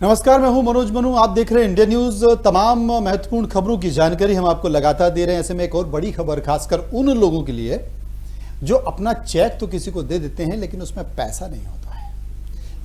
नमस्कार, मैं हूं मनोज मनु। आप देख रहे हैं इंडिया न्यूज। तमाम महत्वपूर्ण खबरों की जानकारी हम आपको लगातार दे रहे हैं। ऐसे में एक और बड़ी खबर खासकर उन लोगों के लिए जो अपना चेक तो किसी को दे देते हैं लेकिन उसमें पैसा नहीं होता है,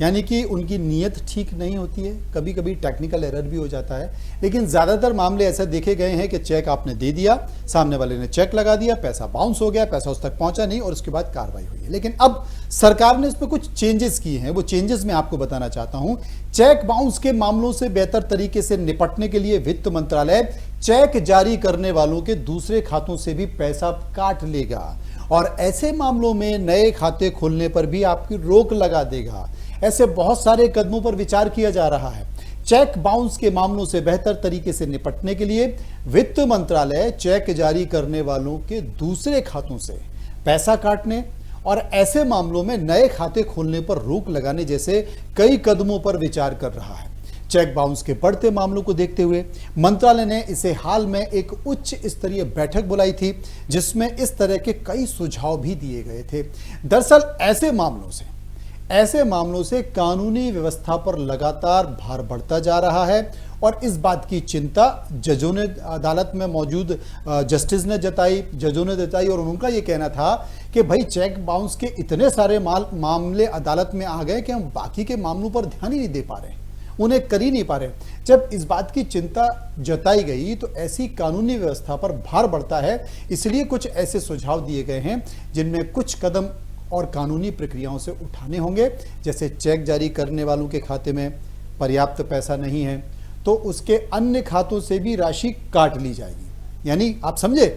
यानी कि उनकी नीयत ठीक नहीं होती है। कभी कभी टेक्निकल एरर भी हो जाता है, लेकिन ज़्यादातर मामले ऐसे देखे गए हैं कि चेक आपने दे दिया, सामने वाले ने चेक लगा दिया, पैसा बाउंस हो गया, पैसा उस तक पहुंचा नहीं और उसके बाद कार्रवाई हुई है। लेकिन अब सरकार ने इसमें कुछ चेंजेस किए हैं। वो चेंजेस मैं आपको बताना चाहता हूं। चेक बाउंस के मामलों से बेहतर तरीके से निपटने के लिए वित्त मंत्रालय चेक जारी करने वालों के दूसरे खातों से भी पैसा काट लेगा और ऐसे मामलों में नए खाते खोलने पर भी आपकी रोक लगा देगा। ऐसे बहुत सारे कदमों पर विचार किया जा रहा है। चेक बाउंस के मामलों से बेहतर तरीके से निपटने के लिए वित्त मंत्रालय चेक जारी करने वालों के दूसरे खातों से पैसा काटने और ऐसे मामलों में नए खाते खोलने पर रोक लगाने जैसे कई कदमों पर विचार कर रहा है। चेक बाउंस के बढ़ते मामलों को देखते हुए मंत्रालय ने इसे हाल में एक उच्च स्तरीय बैठक बुलाई थी, जिसमें इस तरह के कई सुझाव भी दिए गए थे। दरअसल ऐसे मामलों से कानूनी व्यवस्था पर लगातार भार बढ़ता जा रहा है और इस बात की चिंता जजों ने, अदालत में मौजूद जस्टिस ने जताई और उनका ये कहना था कि भाई चेक बाउंस के इतने सारे मामले अदालत में आ गए कि हम बाकी के मामलों पर ध्यान ही नहीं दे पा रहे, उन्हें कर ही नहीं पा रहे। जब इस बात की चिंता जताई गई तो ऐसी कानूनी व्यवस्था पर भार बढ़ता है, इसलिए कुछ ऐसे सुझाव दिए गए हैं जिनमें कुछ कदम और कानूनी प्रक्रियाओं से उठाने होंगे। जैसे चेक जारी करने वालों के खाते में पर्याप्त पैसा नहीं है तो उसके अन्य खातों से भी राशि काट ली जाएगी। यानी आप समझे?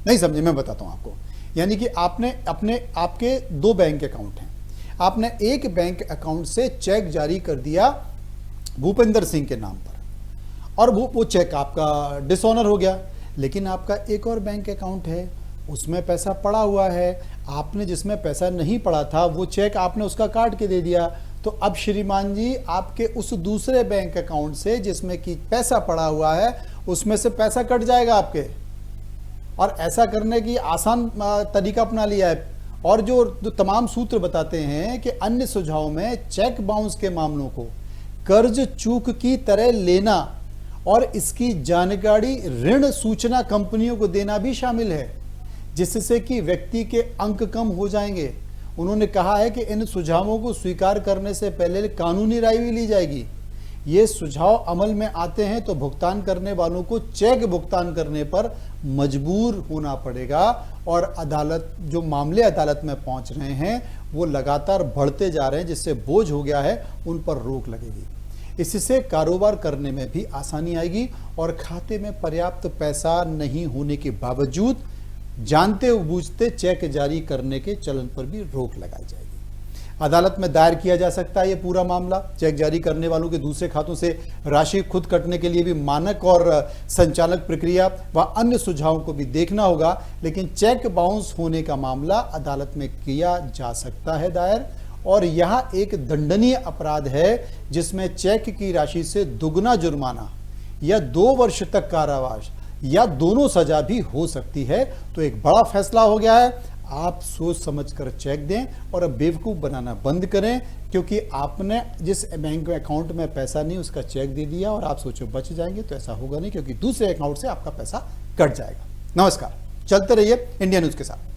नहीं समझे? मैं बताता हूं आपको। यानी कि आपके दो बैंक अकाउंट हैं, आपने एक बैंक अकाउंट से चेक जारी कर दिया भूपेंद्र सिंह के नाम पर और वो चेक आपका डिसऑनर हो गया, लेकिन आपका एक और बैंक अकाउंट है, उसमें पैसा पड़ा हुआ है। आपने जिसमें पैसा नहीं पड़ा था वो चेक आपने उसका काट के दे दिया, तो अब श्रीमान जी आपके उस दूसरे बैंक अकाउंट से जिसमें कि पैसा पड़ा हुआ है उसमें से पैसा कट जाएगा आपके। और ऐसा करने की आसान तरीका अपना लिया है। और जो तमाम सूत्र बताते हैं कि अन्य सुझाव में चेक बाउंस के मामलों को कर्ज चूक की तरह लेना और इसकी जानकारी ऋण सूचना कंपनियों को देना भी शामिल है, जिससे कि व्यक्ति के अंक कम हो जाएंगे। उन्होंने कहा है कि इन सुझावों को स्वीकार करने से पहले कानूनी राय भी ली जाएगी। ये सुझाव अमल में आते हैं तो भुगतान करने वालों को चेक भुगतान करने पर मजबूर होना पड़ेगा और जो मामले अदालत में पहुंच रहे हैं वो लगातार बढ़ते जा रहे हैं, जिससे बोझ हो गया है, उन पर रोक लगेगी। इससे कारोबार करने में भी आसानी आएगी और खाते में पर्याप्त पैसा नहीं होने के बावजूद जानते बूझते चेक जारी करने के चलन पर भी रोक लगाई जाएगी। अदालत में दायर किया जा सकता है ये पूरा मामला। चेक जारी करने वालों के दूसरे खातों से राशि खुद कटने के लिए भी मानक और संचालक प्रक्रिया व अन्य सुझावों को भी देखना होगा, लेकिन चेक बाउंस होने का मामला अदालत में किया जा सकता है दायर। और यह एक दंडनीय अपराध है जिसमें चेक की राशि से दुगना जुर्माना या 2 वर्ष तक कारावास या दोनों सजा भी हो सकती है। तो एक बड़ा फैसला हो गया है। आप सोच समझकर चेक दें और अब बेवकूफ़ बनाना बंद करें, क्योंकि आपने जिस बैंक अकाउंट में पैसा नहीं उसका चेक दे दिया और आप सोचो बच जाएंगे, तो ऐसा होगा नहीं, क्योंकि दूसरे अकाउंट से आपका पैसा कट जाएगा। नमस्कार, चलते रहिए इंडिया न्यूज़ के साथ।